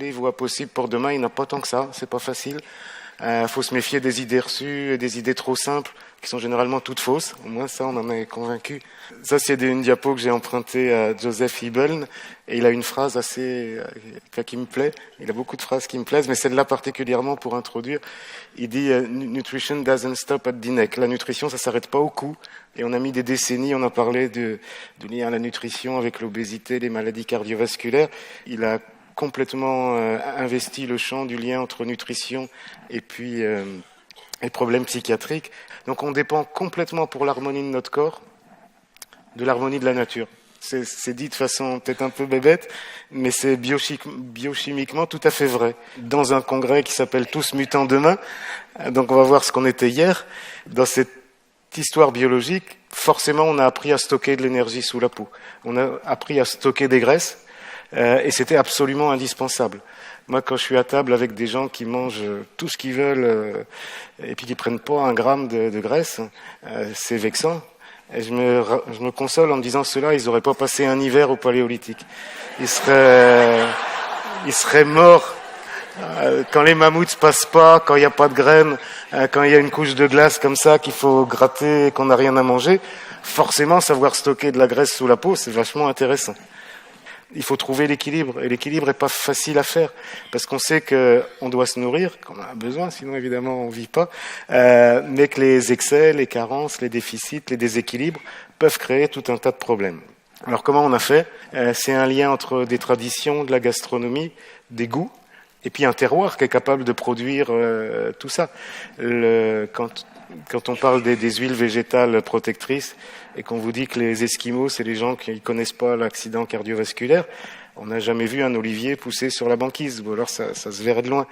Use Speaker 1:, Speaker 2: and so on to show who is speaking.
Speaker 1: il voit possible pour demain, il n'y en a pas tant que ça, c'est pas facile. Faut se méfier des idées reçues et des idées trop simples, qui sont généralement toutes fausses. Au moins ça, on en est convaincu. Ça, c'est une diapo que j'ai empruntée à Joseph Hibeln, et il a une phrase qui me plaît. Il a beaucoup de phrases qui me plaisent, mais celle-là particulièrement pour introduire. Il dit Nutrition doesn't stop at the neck. La nutrition, ça s'arrête pas au cou. Et on a mis des décennies, on a parlé du lien à la nutrition avec l'obésité, les maladies cardiovasculaires. Il a complètement investi le champ du lien entre nutrition et puis et problèmes psychiatriques. Donc on dépend complètement pour l'harmonie de notre corps de l'harmonie de la nature. C'est dit de façon peut-être un peu bébête, mais c'est biochimiquement tout à fait vrai. Dans un congrès qui s'appelle Tous mutants demain, donc on va voir ce qu'on était hier, dans cette histoire biologique, forcément on a appris à stocker de l'énergie sous la peau. On a appris à stocker des graisses, et c'était absolument indispensable. Moi, quand je suis à table avec des gens qui mangent tout ce qu'ils veulent et puis qui prennent pas un gramme de graisse, c'est vexant. Et je me console en me disant ceux-là, ils n'auraient pas passé un hiver au Paléolithique. Ils seraient morts quand les mammouths passent pas, quand il n'y a pas de graines, quand il y a une couche de glace comme ça qu'il faut gratter et qu'on n'a rien à manger. Forcément, savoir stocker de la graisse sous la peau, c'est vachement intéressant. Il faut trouver l'équilibre, et l'équilibre est pas facile à faire, parce qu'on sait qu'on doit se nourrir, qu'on en a besoin, sinon évidemment on vit pas, mais que les excès, les carences, les déficits, les déséquilibres peuvent créer tout un tas de problèmes. Alors comment on a fait ? C'est un lien entre des traditions, de la gastronomie, des goûts, et puis un terroir qui est capable de produire tout ça. Quand on parle des huiles végétales protectrices et qu'on vous dit que les Esquimaux, c'est les gens qui ne connaissent pas l'accident cardiovasculaire, on n'a jamais vu un olivier pousser sur la banquise, ou alors ça se verrait de loin.